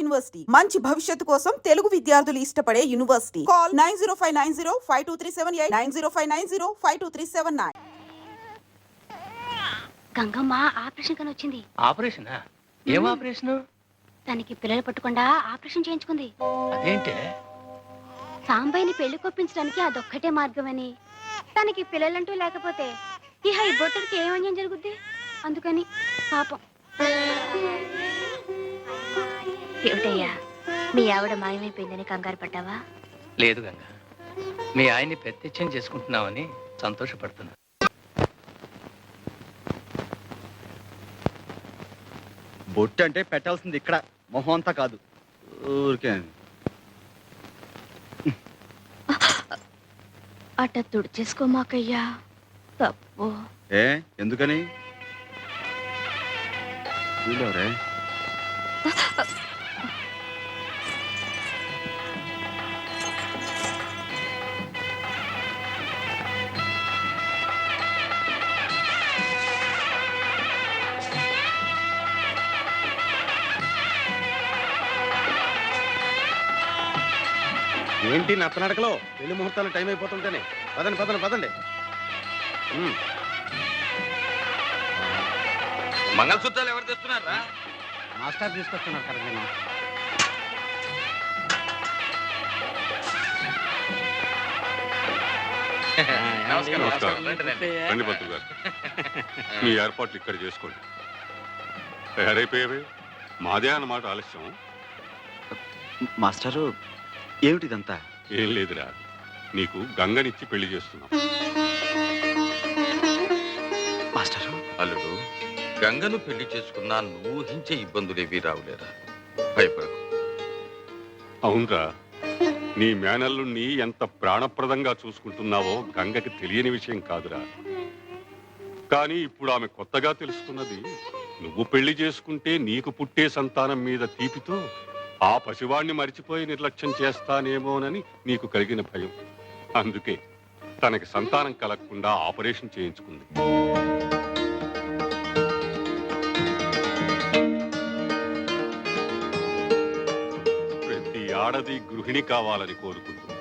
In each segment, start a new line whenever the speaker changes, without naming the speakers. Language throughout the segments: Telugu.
యూనివర్సిటీ మంచి భవిష్యత్తు కోసం తెలుగు విద్యార్థులు ఇష్టపడే యూనివర్సిటీ. కాల్ 9059052378 9059052379.
గంగమ్మ ఆపరేషన్ కని వచ్చింది.
ఆపరేషనా? ఏం ఆపరేషన్?
తనకి పిల్లలు పట్టకుండా ఆపరేషన్ చేయించుకుంది.
అదేంటే?
సాంబయ్యని పెళ్లి కొప్పించడానికి అదొక్కటే మార్గమని. తనకి పిల్లలంటూ లేకపోతే ఇహ ఈ బొట్టడికి ఏమన్యం జరుగుద్ది. అందుకని పాపం. ఏమిటయ్యా, మీ ఆవిడ మాయమైపోయిందని కంగారు పడ్డావా?
లేదు గంగ, మీ ఆయన్ని ప్రత్యక్షం చేసుకుంటున్నామని సంతోషపడుతున్నా.
బొట్టు అంటే పెట్టాల్సింది ఇక్కడ, మొహం అంతా కాదు. ఊరికే
అట్ట తుడిచేసుకోమాకయ్యా, తప్పు.
ఎందుకని? వీళ్ళెవరే? ఏంటి నత్తనడకలో? పెళ్లి ముహూర్తాలు టైం అయిపోతుంటేనే. పదండి పదండి పదండి.
మంగళసూత్రాలు ఎవరు తెస్తున్నారా?
మాస్టర్ తీసుకొస్తున్నారు కదా. నేను
రండి పంతులు గారు, మీ ఏర్పాట్లు ఇక్కడ చేసుకోండి. తయారైపోయావే? మాదే అన్నమాట ఆలస్యం.
మాస్టరు, ఏమిటిదంతా?
ఏం లేదురా, నీకు గంగనిచ్చి పెళ్లి చేస్తున్నాం.
మాస్టరు,
అల్లుడు, గంగను పెళ్లి చేసుకున్నా నువ్వు ఊహించే ఇబ్బందులేవి రావులేరా, భయపడకు.
అవునరా, నీ మేనల్లుణ్ణి ఎంత ప్రాణప్రదంగా చూసుకుంటున్నావో గంగకి తెలియని విషయం కాదురా. కానీ ఇప్పుడు ఆమె కొత్తగా తెలుసుకున్నది, నువ్వు పెళ్లి చేసుకుంటే నీకు పుట్టే సంతానం మీద తీపితో ఆ పసివాణ్ణి మరిచిపోయి నిర్లక్ష్యం చేస్తానేమోనని నీకు కలిగిన భయం. అందుకే తనకి సంతానం కలగకుండా ఆపరేషన్ చేయించుకుంది. ప్రతి ఆడది గృహిణి కావాలని కోరుకుంటుంది.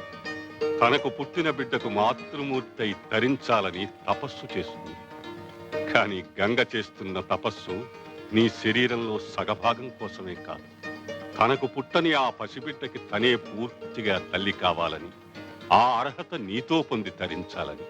తనకు పుట్టిన బిడ్డకు మాతృమూర్తి తరించాలని తపస్సు చేస్తుంది. కానీ గంగ చేస్తున్న తపస్సు నీ శరీరంలో సగభాగం కోసమే కాదు, తనకు పుట్టని ఆ పసిబిడ్డకి తనే పూర్తిగా తల్లి కావాలని, ఆ అర్హత నీతో పొంది తరించాలని.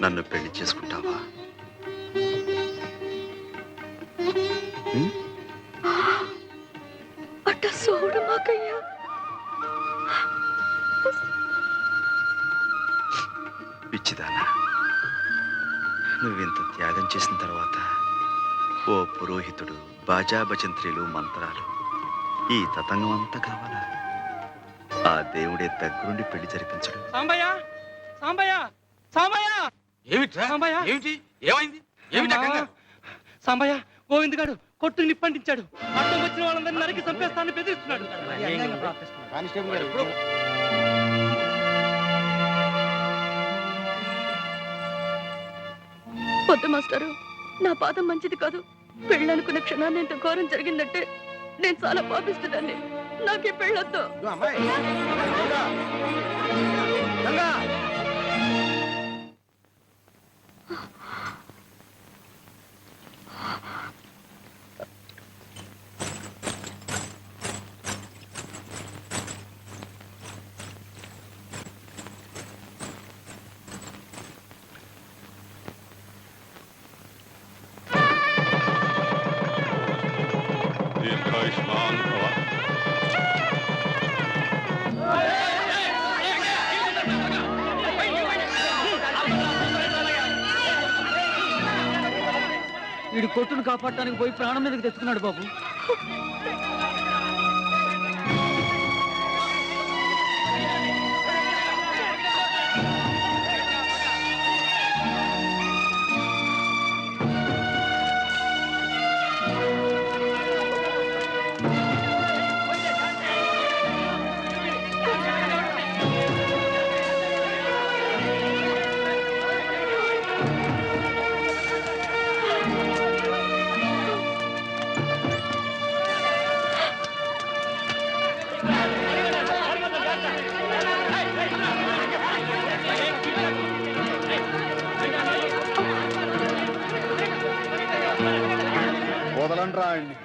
నన్ను పెళ్లి చేసుకుంటావా?
అట్ట సోడు మాకయ్యా.
పిచ్చిదానా, నువ్వింత త్యాగం చేసిన తర్వాత ఓ పురోహితుడు, బాజా భజంత్రీలు, మంత్రాలు, ఈ తతంగం అంతా కావాలా? ఆ దేవుడే దగ్గరుండి పెళ్లి జరిపించడు.
సాంబయ్య, సాంబయ్య, సాంబయ్య!
ఏమిట్రా? ఏమిటి? ఏమైంది? ఏమిటా కంగారు?
సాంబయ్య, గోవింద్ గారు కొట్టు నిప్పంటించాడు. అర్థం వచ్చిన వాళ్ళందరినీ నరికి చంపేస్తానని బెదిరిస్తున్నాడు.
వద్దు మాస్టారు, నా పాదం మంచిది కాదు. పెళ్ళనుకున్న క్షణాన్ని ఇంత ఘోరం జరిగిందంటే నేను చాలా పాపిస్తుందని. నాకే పెళ్ళొద్దు.
దీర్ఘాయుష్మాన్ భవ.
వీడి కొట్టును కాపాడటానికి పోయి ప్రాణం మీదకి తెచ్చుకున్నాడు బాబు.
వదలంట్రా అండి.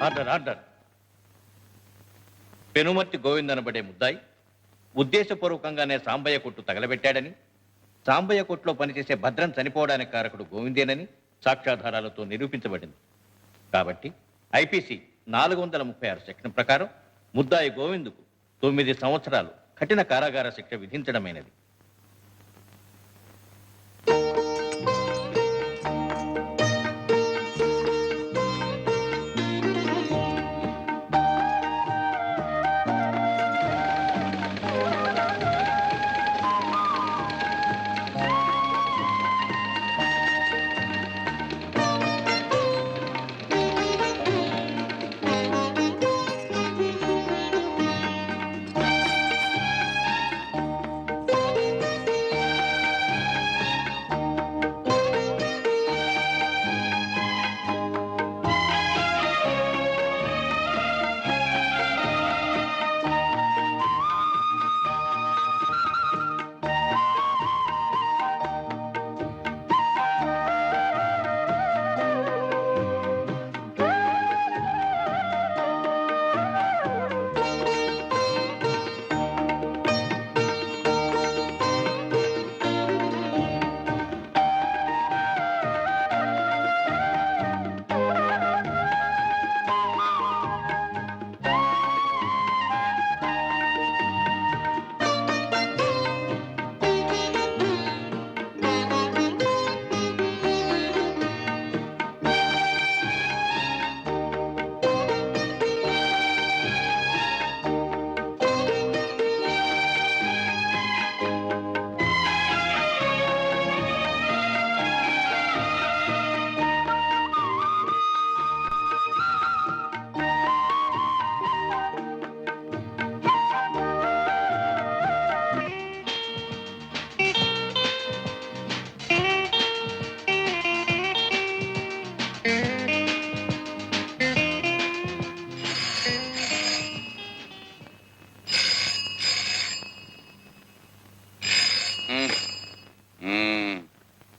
Order order. పెనుమర్తి గోవింద్ అనబడే ముద్దాయి ఉద్దేశపూర్వకంగానే సాంబయ్య కొట్టు తగలబెట్టాడని, సాంబయ్య కొట్టులో పనిచేసే భద్రం చనిపోవడానికి కారకుడు గోవిందేనని సాక్ష్యాధారాలతో నిరూపించబడింది. కాబట్టి ఐపీసీ 436 సెక్షన్ ప్రకారం ముద్దాయి గోవిందుకు 9 సంవత్సరాలు కఠిన కారాగార శిక్ష విధించడమైనది.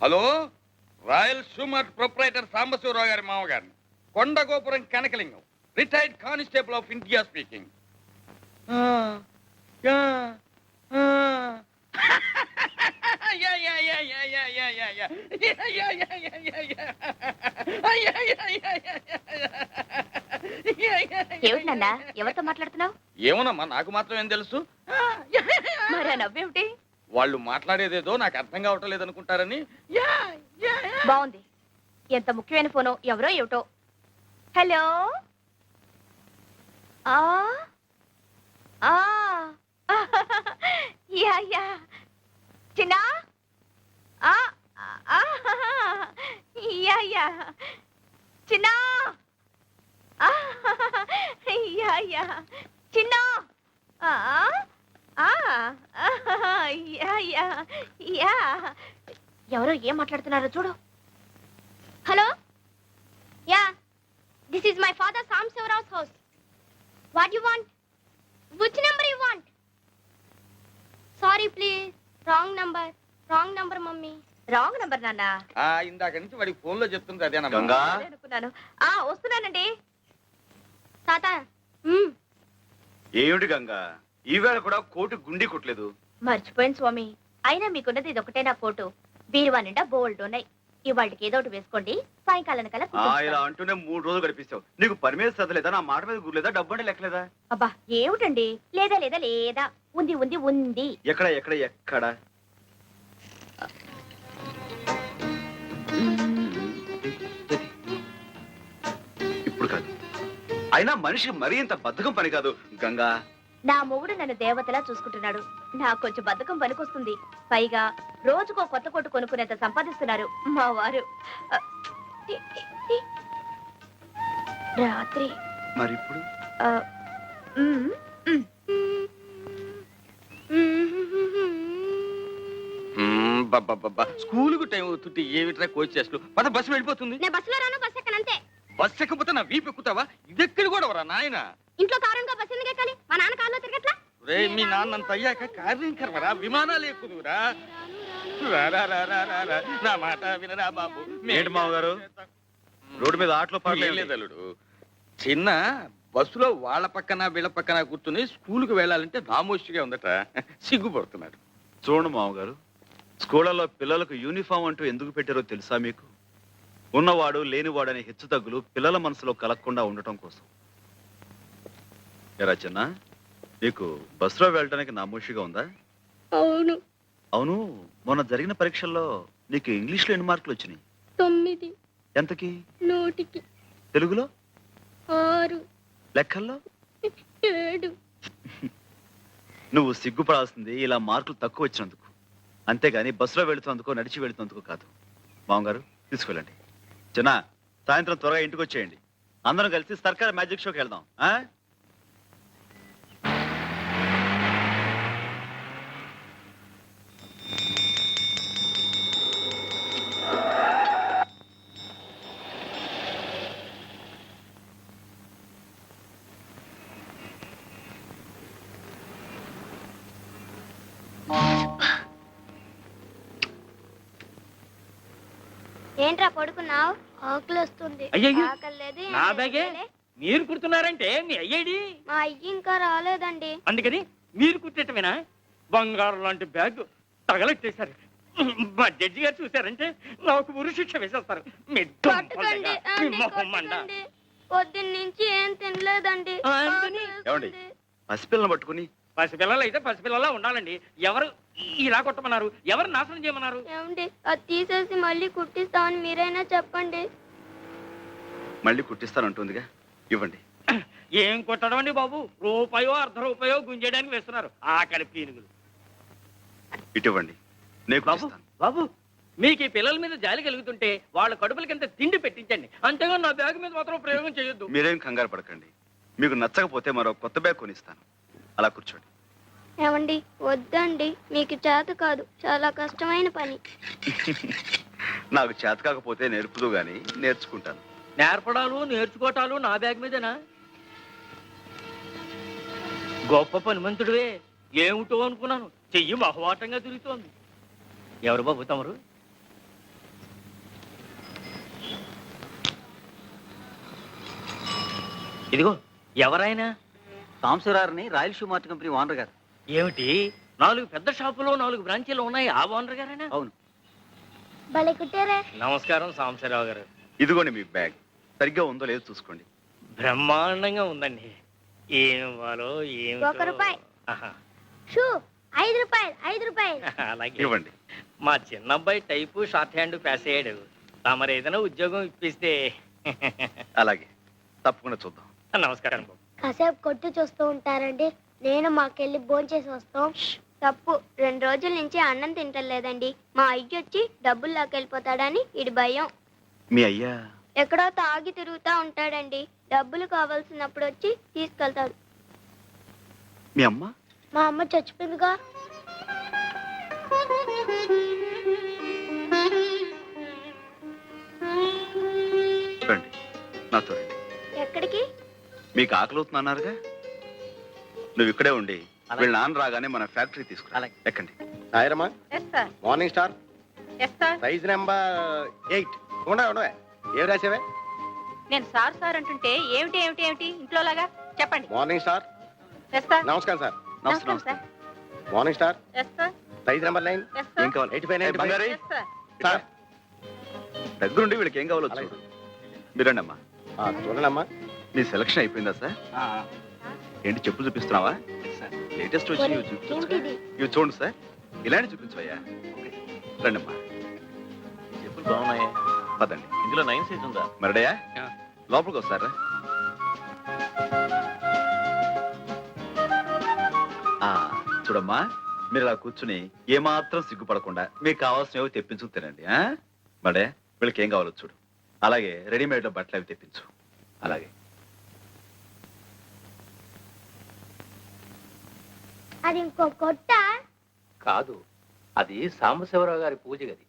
హలో, రాయల్ షూమర్ ప్రొప్రైటర్ సాంబశివరావు గారి మామగారిని, Kondagopuram Kanakalingam, retired constable of India speaking.
ఏమిటన్నా ఎవరితో మాట్లాడుతున్నావు?
ఏమోనమ్మా, నాకు మాత్రం ఏం తెలుసు.
మరి ఆ నవ్వేమిటి?
వాళ్ళు మాట్లాడేదేదో నాకు అర్థం కావటం లేదనుకుంటారని.
బాగుంది. ఎంత ముఖ్యమైన ఫోనో ఎవరో ఏమిటో. హలో ఆ ఆ యా యా చిన్నా ఆ ఆ యా యా చిన్నా ఆ యా యా చిన్నా ఆ ఆ యా యా యా ఎవరో ఏం మాట్లాడుతున్నారో చూడు. Hello yeah this is my father సాంబశివరావు's house. What you want? Which number you want? Sorry please. Wrong number mummy. Wrong number నాన్న.
ఇందాక నుంచి వాడికి ఫోన్ లో చెప్తుంది అదేనా
గంగా
అదే అనుకున్నాను. వస్తున్నానండి తాత.
ఏమిటి గంగా ఈవేళ కూడా కోటు గుండి కొట్టలేదు?
మర్చిపోయాను స్వామి. అయినా మీకున్నది ఇది ఒకటే నా కోటు. బీరువా నిండా బోల్డ్ ఉన్నాయి. ఇవాళకి ఏదో ఒకటి వేసుకోండి, సాయంకాలం కల్లా
ఇలా
కుట్టిస్తాను.
అంటూనే 3 రోజులు గడిపిస్తావు. నీకు పని మీద శ్రద్ధ లేదా? నా మాట మీద గుర్లేదా? డబ్బు అంటే లెక్కలేదా?
అబ్బా ఏమిటండి, లేదా లేదా లేదా ఉంది ఉంది ఉంది.
ఎక్కడ ఎక్కడ ఎక్కడ? ఇప్పుడు కాదు. అయినా మనిషికి మరీ ఇంత బద్ధకం పని కాదు గంగా.
నా మొగుడు నన్ను దేవతలా చూసుకుంటున్నాడు. నాకు కొంచెం బద్ధకం పనికొస్తుంది. పైగా రోజుకో కొత్త కొట్టు కొనుక్కునేంత సంపాదిస్తున్నారు మా వారు. రాత్రి
మరి ఇప్పుడు
స్కూల్ కు టైం అవుతుంటే ఏమిట్రా కోచ్ చేస్తూ పద బస్సు వెళ్ళిపోతుంది.
నేను బస్సులో రాను, బస్ ఎక్కనంతే.
బస్సు ఎక్కకపోతే నా వీపు ఎక్కుతావా? ఇదెక్కడి కూడా వరా నాయన.
ఇంట్లో కారంగా బస్సు ఎందుకు ఎక్కాలి? మా నాన్న కారులో తిరగట్లా.
రే మీ నాన్నంత అయ్యాక కార్యం కర్మరా, విమానాలు ఎక్కుదురా. నా మాట వినరా బాబు.
ఏంటి మామగారు? రోడ్డు మీద ఆటలో పాటలేదు.
లేదలుడు చిన్న బస్సులో వాళ్ళ పక్కన వీళ్ళ పక్కన కూర్చుని స్కూల్కి వెళ్ళాలంటే నామోషిగా ఉందట, సిగ్గుపడుతున్నాడు.
చూడండి మామగారు, స్కూళ్ళలో పిల్లలకు యూనిఫామ్ అంటూ ఎందుకు పెట్టారో తెలుసా మీకు? ఉన్నవాడు లేనివాడు అనే హెచ్చు తగ్గులు పిల్లల మనసులో కలగకుండా ఉండటం కోసం. ఎరా చిన్న, నీకు బస్సులో వెళ్ళడానికి నామోషిగా ఉందా?
అవును.
అవును, మొన్న జరిగిన పరీక్షల్లో నీకు ఇంగ్లీష్లో ఎన్ని మార్కులు వచ్చినాయి?
9.
ఎంతకి?
100కి.
తెలుగులో?
6.
లెక్కల్లో?
7.
నువ్వు సిగ్గుపడాల్సింది ఇలా మార్కులు తక్కువ వచ్చినందుకు, అంతేగాని బస్సులో వెళుతున్నందుకో నడిచి వెళుతున్నందుకు కాదు. మామగారు తీసుకెళ్ళండి. చిన్న, సాయంత్రం త్వరగా ఇంటికి వచ్చేయండి. అందరం కలిసి సర్కార్ మ్యాజిక్ షోకి వెళ్దాం.
ఏంట్రా పడుకున్నావు? ఆకలి వస్తుంది.
అయ్యయ్యో,
ఆకలి లేదు, ఏం
నా
లేదు.
బ్యాగే మీరు కుడుతున్నారంటే మీ అయ్యేడి.
మా అయ్యి ఇంకా రాలేదండి.
అందుకని మీరు కుట్టేటమేనా? బంగారం లాంటి బ్యాగ్ తగలెట్టేశారు. మా జడ్జి గారు చూశారంటే నాకు ఉరి శిక్ష వేసేస్తారు. మీ
పట్టుకోండి,
మీ మొహం మండ.
పొద్దున్న నుంచి ఏం తినలేదండి.
అందుకని
ఏమండి, పసిపిల్లని పట్టుకుని
పసిపిల్లలు అయితే పసిపిల్లలా ఉండాలండి. ఎవరు ఇలా కొట్టమన్నారు? ఎవరు నాశనం చేయమన్నారు?
ఏమండి, అది తీసేసి మళ్ళీ కుట్టిస్తామని మీరైనా చెప్పండి.
మళ్ళీ కుట్టిస్తానంటుందిగా, ఇవ్వండి.
ఏం కొట్టడం అండి బాబు? రూపాయో ₹1/2 గుంజేయడానికి వేస్తున్నారు ఆకలి పీనుగులు.
ఇటువంటి నేను
బాబు
కుట్టిస్తాను.
బాబు, మీకు ఈ పిల్లల మీద జాలి కలుగుతుంటే వాళ్ళ కడుపులకింత తిండి పెట్టించండి, అంతేగా నా బ్యాగ్ మీద మాత్రం ప్రయోగం చేయొద్దు.
మీరేం కంగారు పడకండి. మీకు నచ్చకపోతే మరో కొత్త బ్యాగ్ కొనిస్తాను. అలా కూర్చోండి.
ఏమండి, వద్దండి, మీకు చేత కాదు, చాలా కష్టమైన పని.
నాకు చేత కాకపోతే నేర్పుదు గాని నేర్చుకుంటాను.
నేర్పడాలు నేర్చుకోవటాలు నా బ్యాగ్ మీదేనా? గొప్ప పనిమంతుడివే. ఏమిటో అనుకున్నాను, చెయ్యి మహవాటంగా తిరుగుతోంది. ఎవరు బాబు తమరు? ఇదిగో ఎవరైనా?
సాంబశివరావుని Royal Shoe Mart company owner గారు.
ఏమిటి, 4 పెద్ద షాపులో 4 బ్రాంచీలు ఉన్నాయి, ఆ ఓనర్ గారేనా?
అవును.
భలే కుట్టారే.
నమస్కారం సాంబశివరావు గారు.
ఇదిగోండి మీ బ్యాగ్. సరిగ్గా ఉందో లేదో చూసుకోండి.
బ్రహ్మాండంగా ఉందండి. ఏం ఇవ్వాలో ఏమిటో.
₹1.
ఆహా.
షూ ₹5.
అలాగే
ఇవ్వండి.
మా చిన్నబ్బాయి టైపు షార్ట్ హ్యాండ్ పాస్ అయ్యాడు. తమరు ఏదైనా ఉద్యోగం ఇప్పిస్తే
అలాగే, తప్పకుండా చూద్దాం.
నమస్కారం బాబు.
కాసేపు కొట్టు చూస్తూ ఉంటారండి. నేను మాకెళ్ళి భోంచేసి వస్తాం. తప్పు, 2 రోజుల నుంచి అన్నం తింటలేదండి. మా అయ్య వచ్చి డబ్బులు లాకెళ్ళిపోతాడని ఇడి భయం.
మీ అయ్యా
ఎక్కడో తాగి తిరుగుతా ఉంటాడండి. డబ్బులు కావాల్సినప్పుడు వచ్చి తీసుకెళ్తాడు.
మీ అమ్మ
మా అమ్మ చచ్చిపోయిందిగా.
రండి, నాతో రండి.
ఎక్కడికి?
మీకు ఆకలి అవుతుంది అన్నారుగా, నువ్వు ఇక్కడే ఉండి వీళ్ళ నాన్న రాగానే మన ఫ్యాక్టరీ తీసుకురా. ఎక్కండి.
సాయిరమ్మా, మార్నింగ్ స్టార్ సైజ్ నెంబర్ 8. ఉండవే, ఏం రాసేవే?
నేను సార్ సార్ అంటుంటే ఏమిటి ఏమిటి ఏమిటి ఇంట్లో లాగా చెప్పండి.
Morning star. నమస్కారం సార్.
నమస్తే, నమస్తే.
Morning star size number 9.
ఏం కావాలి?
85,
బంగారి,
సార్.
దగ్గరుండి వీళ్ళకి ఏం కావాలో చూడు. మీరండి అమ్మా.
చూడండమ్మా.
నీ సెలక్షన్ అయిపోయిందా సార్? ఏంటి, చెప్పులు చూపిస్తున్నావా? లేటెస్ట్ వచ్చి
ఏంటిది?
ఇవి చూడండి సార్. ఇలాంటి చూపించవయ్యా. రండి అమ్మా.
చెప్పులు బాగున్నాయి.
పదండి.
ఇందులో 9 సైజ్ ఉందా?
మరడయా,
ఆ.
లోపలికి వస్తారా? చూడమ్మా, మీరు ఇలా కూర్చుని ఏమాత్రం సిగ్గుపడకుండా మీకు కావాల్సినవి తెప్పించుకు తినండి. మడే, వీళ్ళకి ఏం కావాలో చూడు. అలాగే రెడీమేడ్ లో బట్టలు అవి తెప్పించు. అలాగే.
అది ఇంకో కొట్ట.
కాదు, అది సాంబశివరావు గారి పూజ గది.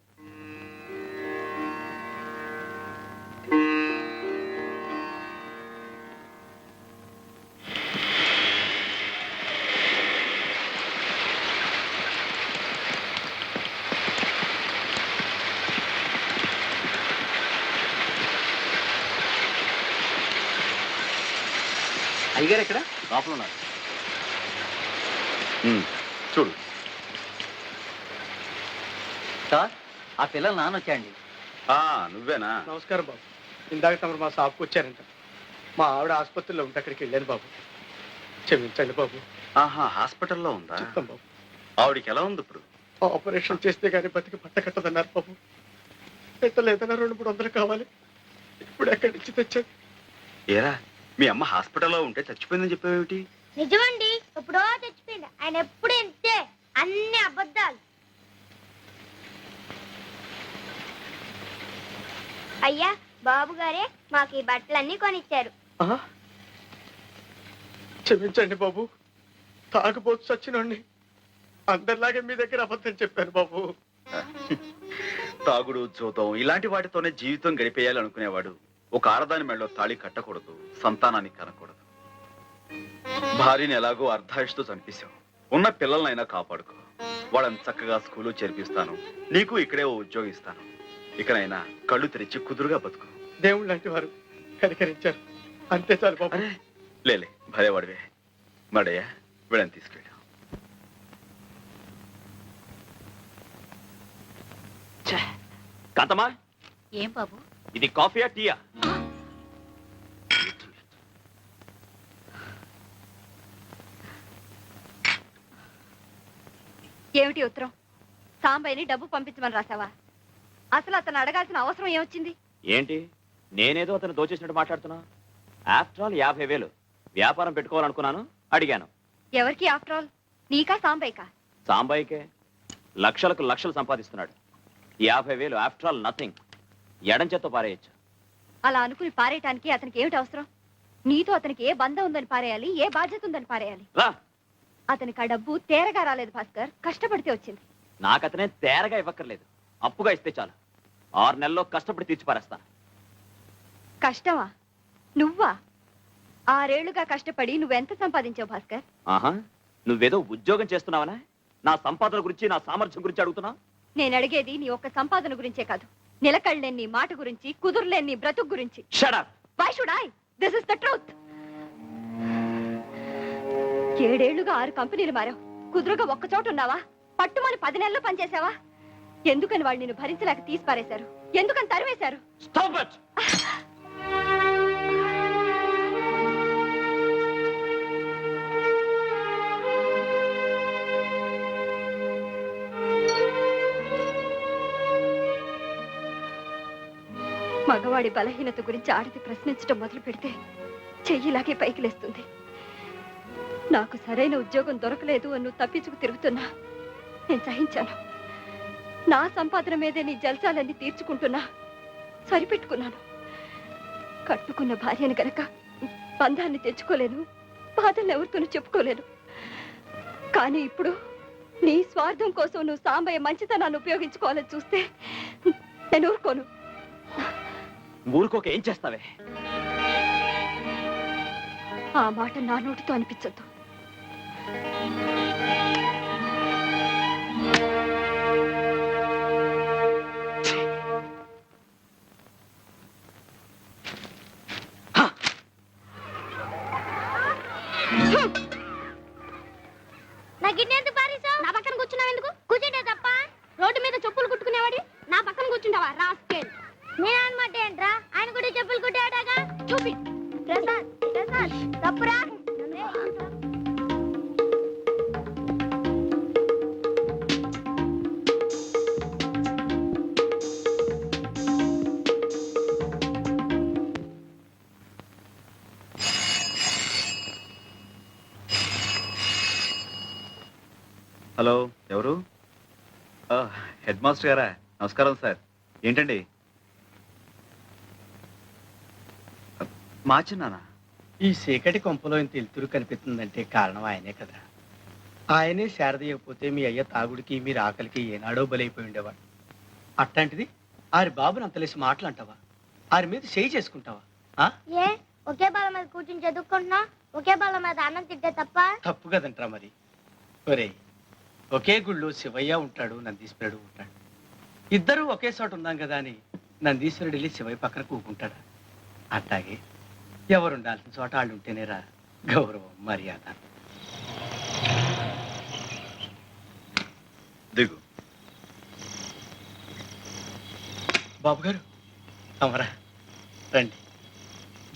అయ్యగారు ఎక్కడ?
లోపల ఉన్నారు. చూడు.
సార్, ఆ పిల్లలు నాన్న వచ్చాయండి.
నువ్వేనా?
నమస్కారం బాబు. ఇందాక తమరు మా షాప్కి వచ్చారంట. మా ఆవిడ ఆసుపత్రిలో ఉంటే అక్కడికి వెళ్ళాను బాబు. క్షమించండి బాబు.
హాస్పిటల్లో ఉందా?
చెప్తాం బాబు.
ఆవిడికి ఎలా ఉంది ఇప్పుడు?
ఆపరేషన్ చేస్తే గానీ బతికి పట్ట కట్టదన్నారు బాబు. పెట్టలేదన్నా 200-300 కావాలి. ఇప్పుడు ఎక్కడి నుంచి తెచ్చాను?
ఏరా, మీ అమ్మ హాస్పిటల్లో ఉంటే చచ్చిపోయిందని చెప్పేవేమిటి?
నిజమండి, ఎప్పుడో తెచ్చిపోయింది. ఆయన ఎప్పుడు ఇంతే, అన్ని అబద్ధాలు. అయ్యా, బాబు గారే మాకు ఈ బట్టలన్నీ కొనిచ్చారు.
క్షమించండి బాబు. తాగుబోతు చచ్చినోడిని. అందరిలాగే మీ దగ్గర అబద్ధం చెప్పాను బాబు.
తాగుడు, జూతం ఇలాంటి వాటితోనే జీవితం గడిపేయాలి అనుకునేవాడు ఒక ఆడదాని మెడలో తాళి కట్టకూడదు, సంతానాన్ని కనకూడదు. భార్యని ఎలాగో అర్ధాయుషుతో చంపేశావు. ఉన్న పిల్లలనైనా కాపాడుకో. వాళ్ళని చక్కగా స్కూలు చేర్పిస్తాను. నీకు ఇక్కడే ఓ ఉద్యోగం ఇస్తాను. ఇకనైనా కళ్ళు తెరిచి కుదురుగా బతుకు.
దేవుళ్ళు లాంటి వారు కనికరించారు, అంతే చాలు బాబు.
లేలే, భలేవాడివే. మడయ్య, వీళ్ళని తీసుకెళ్ళాం.
కాంతమ్మా,
ఏం బాబు?
ఇది కాఫీయా టీయా?
ఏమిటి ఉత్తరం? సాంబయ్యని డబ్బు పంపించమని రాసావా? అసలు అతను అడగాల్సిన అవసరం ఏమొచ్చింది?
ఏంటి, నేనేదో అతను దోచేసినట్టు మాట్లాడుతున్నా? ఆఫ్టర్ ఆల్ 50,000 వ్యాపారం పెట్టుకోవాలనుకున్నాను, అడిగాను.
ఎవరికి ఆఫ్టర్ ఆల్? నీకా సాంబయ్యకా?
సాంబాయికే. లక్షలకు లక్షలు సంపాదిస్తున్నాడు. 50,000 ఆఫ్టర్ ఆల్ నథింగ్. ఎడం చేత్తో పారేయచ్చు.
అలా అనుకుని పారేయటానికి అతనికి ఏమిటి అవసరం? నీతో అతనికి ఏ బంధం ఉందని పారేయాలి, ఏ బాధ్యత ఉందని పారేయాలి?
రా,
అతనికి ఆ డబ్బు తేరగా రాలేదు భాస్కర్, కష్టపడితే వచ్చింది.
నాకతనే తేరగా ఇవ్వక్కర్లేదు, అప్పుగా ఇస్తే చాలు. 6 నెలల్లో కష్టపడి తీర్చి పారేస్తాను.
కష్టమా? నువ్వా? 6 ఏళ్లుగా కష్టపడి నువ్వెంత సంపాదించావు భాస్కర్?
ఆహా, నువ్వేదో ఉద్యోగం చేస్తున్నావనా? నా సంపాదన గురించి, నా సామర్థ్యం గురించి అడుగుతున్నా?
నేను అడిగేది నీ ఒక్క సంపాదన గురించే కాదు, నిలకడలేని నీ మాట గురించి, కుదురులేని నీ బ్రతుకు గురించి.
Shut up!
Why should I? This is the truth. 7 ఏళ్లుగా 6 కంపెనీలు మారావు. కుదురుగా ఒక్క చోట ఉన్నావా? పట్టుమని 10 నెలలు పనిచేసావా? ఎందుకని వాళ్ళు నిన్ను భరించలేక తీసి పారేశారు? ఎందుకని తరివేశారు?
Stop it!
మగవాడి బలహీనత గురించి ఆడది ప్రశ్నించడం మొదలు పెడితే చెయ్యిలాగే పైకి లేస్తుంది. నాకు సరైన ఉద్యోగం దొరకలేదు అని నువ్వు తప్పించుకు తిరుగుతున్నా నేను సహించాను. నా సంపాదన మీదే నీ జల్సాలన్నీ తీర్చుకుంటున్నా సరిపెట్టుకున్నాను. కట్టుకున్న భార్యను గనక బంధాన్ని తెచ్చుకోలేను, బాధల్ని ఎవరితోనూ చెప్పుకోలేను. కానీ ఇప్పుడు నీ స్వార్థం కోసం నువ్వు సాంబయ్య మంచితనాన్ని ఉపయోగించుకోవాలని చూస్తే నేను ఊరుకోను.
ఊరుకోక ఏం చేస్తావే?
ఆ మాట నా నోటితో అనిపించద్దు.
నా గిన్నె ఎందుకు పారేశావు? నా పక్కన కూర్చున్నావు ఎందుకు? కూర్చుంటే తప్ప రోడ్డు మీద చెప్పులు కుట్టుకునేవాడి నా పక్కన కూర్చుంటావా? రాస్కెల్. నేను అనమాట ఏంట్రా, ఆయన కూడా చెప్పులు కుట్టాడాగా. చూపి ప్రసాద్, ప్రసాద్ తప్పురా.
హలో, ఎవరు? హెడ్ మాస్టర్ గారా? నమస్కారం సార్. ఏంటండి? మా చిన్నానా?
ఈ చీకటి కొంపలో ఇంత ఎలుతురు కనిపిస్తుందంటే కారణం ఆయనే కదా. ఆయనే శారదీయకపోతే మీ అయ్య తాగుడికి మీరు ఆకలికి ఏనాడో బలైపోయి ఉండేవాడు. అట్లాంటిది ఆరి బాబుని అంతలేసి మాటలు అంటావా? ఆరి మీద చేయి చేసుకుంటావా?
ఏ ఒకే బాల మీద కూర్చుని చదువుకుంటున్నా, ఒకే బాల మీద అన్నం తింటే తప్ప?
తప్పు కదంట్రా మరి. ఒరే, ఒకే గుళ్ళో శివయ్య ఉంటాడు, నందీశ్వరుడు ఉంటాడు. ఇద్దరూ ఒకే చోట ఉన్నాం కదా అని నందీశ్వరుడు వెళ్ళి శివయ్య పక్కన కూకుంటాడా? అట్లాగే ఎవరు ఉండాల్సిన చోట వాళ్ళు ఉంటేనేరా గౌరవం, మర్యాద.
దిగు.
బాబు గారు, అమరా రండి.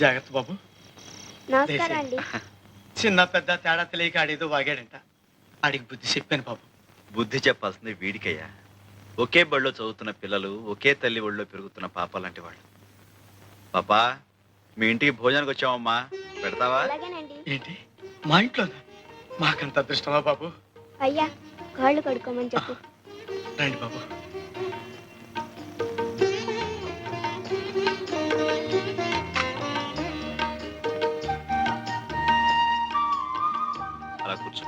జాగ్రత్త బాబు.
నమస్కారం అండి.
చిన్న పెద్ద తేడా తెలియక ఆడేదో వాగాడంట. ఆడికి బుద్ధి చెప్పాను బాబు.
బుద్ధి చెప్పాల్సింది వీడికయ్యా. ఒకే బడిలో చదువుతున్న పిల్లలు, ఒకే తల్లి ఒళ్ళో పెరుగుతున్న పాప లాంటి వాళ్ళు. పాపా, మీ ఇంటికి భోజనానికి వచ్చామమ్మా, పెడతావా?
అలాగేనండి.
ఏంటి మా ఇంట్లోనా? మాకంత అదృష్టమా బాబు?
అయ్యా కాళ్ళు కడుక్కోమని చెప్పు.
రండి బాబు.
అలా కూర్చో.